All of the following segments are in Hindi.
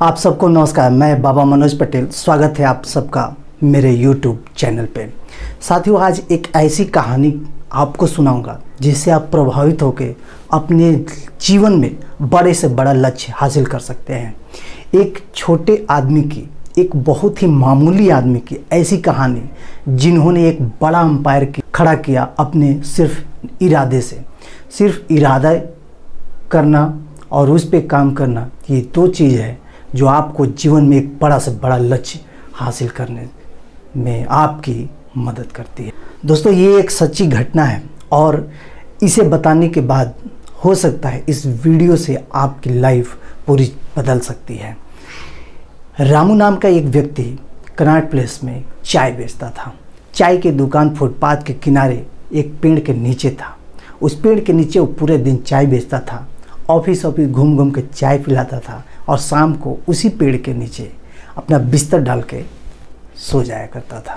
आप सबको नमस्कार। मैं बाबा मनोज पटेल, स्वागत है आप सबका मेरे YouTube चैनल पे। साथियों, आज एक ऐसी कहानी आपको सुनाऊंगा जिससे आप प्रभावित होकर अपने जीवन में बड़े से बड़ा लक्ष्य हासिल कर सकते हैं। एक छोटे आदमी की, एक बहुत ही मामूली आदमी की ऐसी कहानी जिन्होंने एक बड़ा अंपायर खड़ा किया अपने सिर्फ इरादे से। सिर्फ इरादा करना और उस पे काम करना, ये दो चीज़ है जो आपको जीवन में एक बड़ा से बड़ा लक्ष्य हासिल करने में आपकी मदद करती है। दोस्तों, ये एक सच्ची घटना है और इसे बताने के बाद हो सकता है इस वीडियो से आपकी लाइफ पूरी बदल सकती है। रामू नाम का एक व्यक्ति कनॉट प्लेस में चाय बेचता था। चाय की दुकान फुटपाथ के किनारे एक पेड़ के नीचे था। उस पेड़ के नीचे वो पूरे दिन चाय बेचता था। ऑफिस घूम घूम के चाय पिलाता था और शाम को उसी पेड़ के नीचे अपना बिस्तर डाल के सो जाया करता था।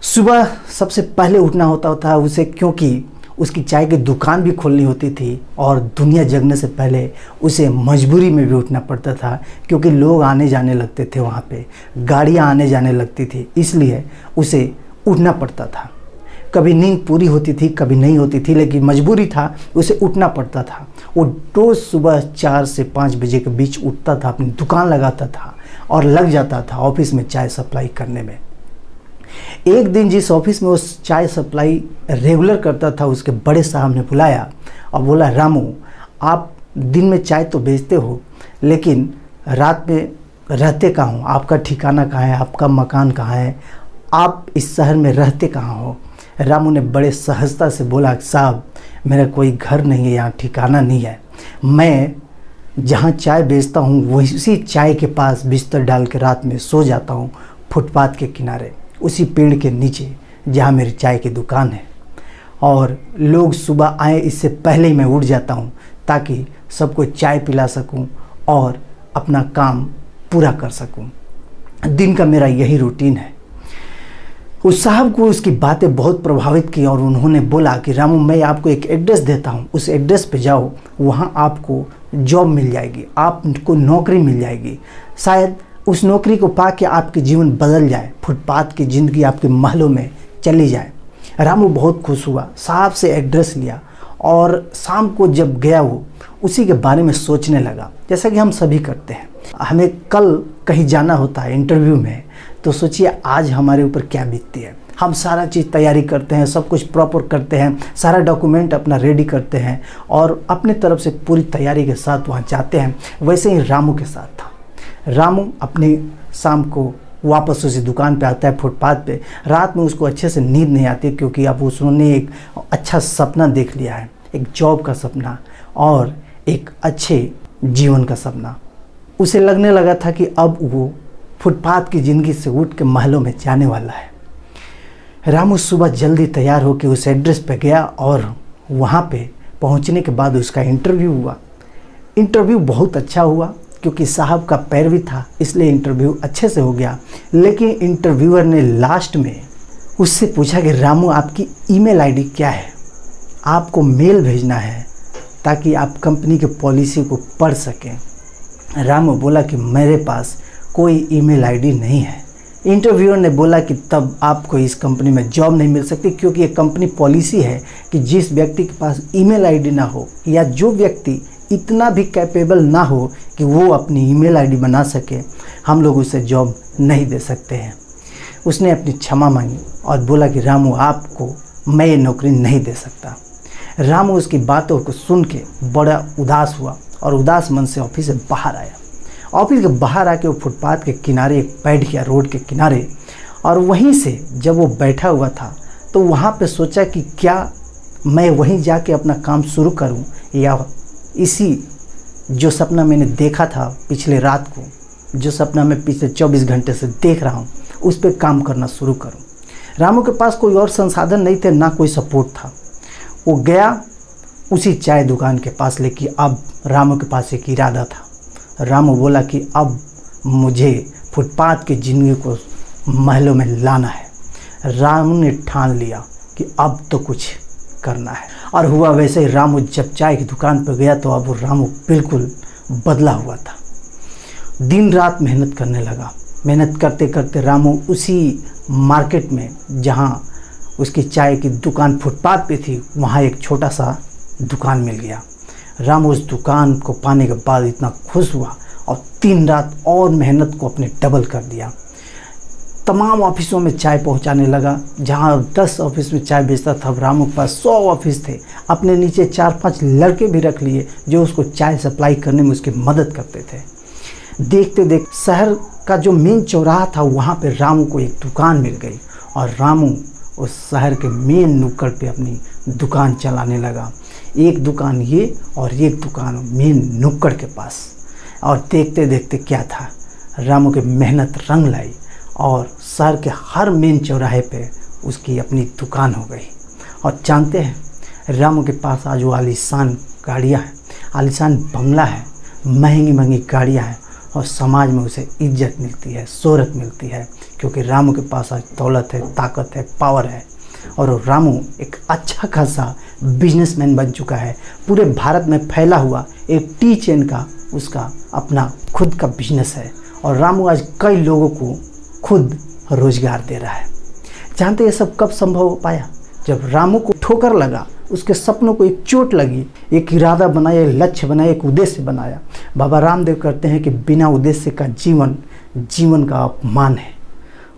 सुबह सबसे पहले उठना होता था उसे, क्योंकि उसकी चाय की दुकान भी खोलनी होती थी और दुनिया जगने से पहले उसे मजबूरी में भी उठना पड़ता था, क्योंकि लोग आने जाने लगते थे, वहाँ पे गाड़ियाँ आने जाने लगती थी, इसलिए उसे उठना पड़ता था। कभी नींद पूरी होती थी, कभी नहीं होती थी, लेकिन मजबूरी था, उसे उठना पड़ता था। वो रोज़ सुबह 4 से 5 बजे के बीच उठता था, अपनी दुकान लगाता था और लग जाता था ऑफिस में चाय सप्लाई करने में। एक दिन जिस ऑफिस में वो चाय सप्लाई रेगुलर करता था, उसके बड़े साहब ने बुलाया और बोला, रामू, आप दिन में चाय तो बेचते हो, लेकिन रात में रहते कहाँ हो? आपका ठिकाना कहाँ है? आपका मकान कहाँ है? आप इस शहर में रहते कहाँ हो? रामू ने बड़े सहजता से बोला, साहब, मेरा कोई घर नहीं है, यहाँ ठिकाना नहीं है। मैं जहाँ चाय बेचता हूँ वही चाय के पास बिस्तर डाल के रात में सो जाता हूँ, फुटपाथ के किनारे, उसी पेड़ के नीचे जहाँ मेरी चाय की दुकान है। और लोग सुबह आए इससे पहले ही मैं उठ जाता हूँ ताकि सबको चाय पिला सकूँ और अपना काम पूरा कर सकूँ। दिन का मेरा यही रूटीन है। उस साहब को उसकी बातें बहुत प्रभावित की और उन्होंने बोला कि रामू, मैं आपको एक एड्रेस देता हूँ, उस एड्रेस पे जाओ, वहाँ आपको जॉब मिल जाएगी, आपको नौकरी मिल जाएगी। शायद उस नौकरी को पाके आपके जीवन बदल जाए, फुटपाथ की ज़िंदगी आपके महलों में चली जाए। रामू बहुत खुश हुआ, साहब से एड्रेस लिया और शाम को जब गया वो उसी के बारे में सोचने लगा, जैसा कि हम सभी करते हैं। हमें कल कहीं जाना होता है इंटरव्यू में, तो सोचिए आज हमारे ऊपर क्या बीतती है। हम सारा चीज़ तैयारी करते हैं, सब कुछ प्रॉपर करते हैं, सारा डॉक्यूमेंट अपना रेडी करते हैं और अपने तरफ से पूरी तैयारी के साथ वहाँ जाते हैं। वैसे ही रामू के साथ था। रामू अपने शाम को वापस उसी दुकान पे आता है फुटपाथ पे। रात में उसको अच्छे से नींद नहीं आती, क्योंकि अब उसने एक अच्छा सपना देख लिया है, एक जॉब का सपना और एक अच्छे जीवन का सपना। उसे लगने लगा था कि अब वो फुटपाथ की ज़िंदगी से उठ के महलों में जाने वाला है। रामू सुबह जल्दी तैयार होकर उस एड्रेस पे गया और वहाँ पे पहुँचने के बाद उसका इंटरव्यू हुआ। इंटरव्यू बहुत अच्छा हुआ, क्योंकि साहब का पैरवी था, इसलिए इंटरव्यू अच्छे से हो गया। लेकिन इंटरव्यूअर ने लास्ट में उससे पूछा कि रामू, आपकी ईमेल आईडी क्या है? आपको मेल भेजना है ताकि आप कंपनी की पॉलिसी को पढ़ सकें। रामू बोला कि मेरे पास कोई ईमेल आईडी नहीं है। इंटरव्यूअर ने बोला कि तब आपको इस कंपनी में जॉब नहीं मिल सकती, क्योंकि ये कंपनी पॉलिसी है कि जिस व्यक्ति के पास ईमेल आईडी ना हो या जो व्यक्ति इतना भी कैपेबल ना हो कि वो अपनी ईमेल आईडी बना सके, हम लोग उसे जॉब नहीं दे सकते हैं। उसने अपनी क्षमा मांगी और बोला कि रामू, आपको मैं ये नौकरी नहीं दे सकता। रामू उसकी बातों को सुन के बड़ा उदास हुआ और उदास मन से ऑफिस से बाहर आया। ऑफिस के बाहर आके वो फुटपाथ के किनारे बैठ गया, रोड के किनारे। और वहीं से जब वो बैठा हुआ था तो वहाँ पे सोचा कि क्या मैं वहीं जाके अपना काम शुरू करूँ, या इसी जो सपना मैंने देखा था पिछले रात को, जो सपना मैं पिछले 24 घंटे से देख रहा हूँ, उस पर काम करना शुरू करूँ। रामू के पास कोई और संसाधन नहीं थे, ना कोई सपोर्ट था। वो गया उसी चाय दुकान के पास, लेकिन अब रामू के पास एक इरादा था। रामू बोला कि अब मुझे फुटपाथ की ज़िंदगी को महलों में लाना है। रामू ने ठान लिया कि अब तो कुछ करना है। और हुआ वैसे ही। रामू जब चाय की दुकान पर गया तो अब वो रामू बिल्कुल बदला हुआ था। दिन रात मेहनत करने लगा। मेहनत करते करते रामू उसी मार्केट में जहाँ उसकी चाय की दुकान फुटपाथ पे थी, वहाँ एक छोटा सा दुकान मिल गया। रामू उस दुकान को पाने के बाद इतना खुश हुआ और दिन रात और मेहनत को अपने डबल कर दिया। तमाम ऑफिसों में चाय पहुंचाने लगा। जहां 10 ऑफिस में चाय बेचता था, रामू के पास 100 ऑफिस थे। अपने नीचे 4-5 लड़के भी रख लिए जो उसको चाय सप्लाई करने में उसकी मदद करते थे। देखते देखते शहर का जो मेन चौराहा था, वहाँ पे रामू को एक दुकान मिल गई और रामू उस शहर के मेन नुक्कड़ पे अपनी दुकान चलाने लगा। एक दुकान ये और एक दुकान मेन नुक्कड़ के पास। और देखते देखते क्या था, रामू की मेहनत रंग लाई और शहर के हर मेन चौराहे पे उसकी अपनी दुकान हो गई। और जानते हैं, रामू के पास आज वो आलीशान गाड़ियाँ हैं, आलीशान बंगला है, महंगी महंगी गाड़ियाँ हैं और समाज में उसे इज्जत मिलती है, शोहरत मिलती है, क्योंकि रामू के पास आज दौलत है, ताकत है, पावर है। और रामू एक अच्छा खासा बिजनेसमैन बन चुका है। पूरे भारत में फैला हुआ एक टी चेन का उसका अपना खुद का बिजनेस है और रामू आज कई लोगों को खुद रोजगार दे रहा है। जानते ये सब कब संभव हो पाया? जब रामू को ठोकर लगा, उसके सपनों को एक चोट लगी, एक इरादा बनाया, एक लक्ष्य बनाया, एक उद्देश्य बनाया। बाबा रामदेव कहते हैं कि बिना उद्देश्य का जीवन जीवन का अपमान है।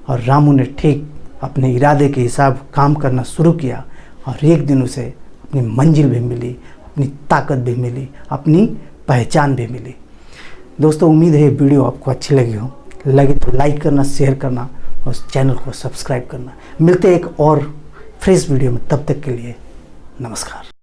और रामू ने ठीक अपने इरादे के हिसाब काम करना शुरू किया और एक दिन उसे अपनी मंजिल भी मिली, अपनी ताकत भी मिली, अपनी पहचान भी मिली। दोस्तों, उम्मीद है ये वीडियो आपको अच्छी लगी तो लाइक करना, शेयर करना और उस चैनल को सब्सक्राइब करना। मिलते हैं एक और फ्रेश वीडियो में, तब तक के लिए नमस्कार।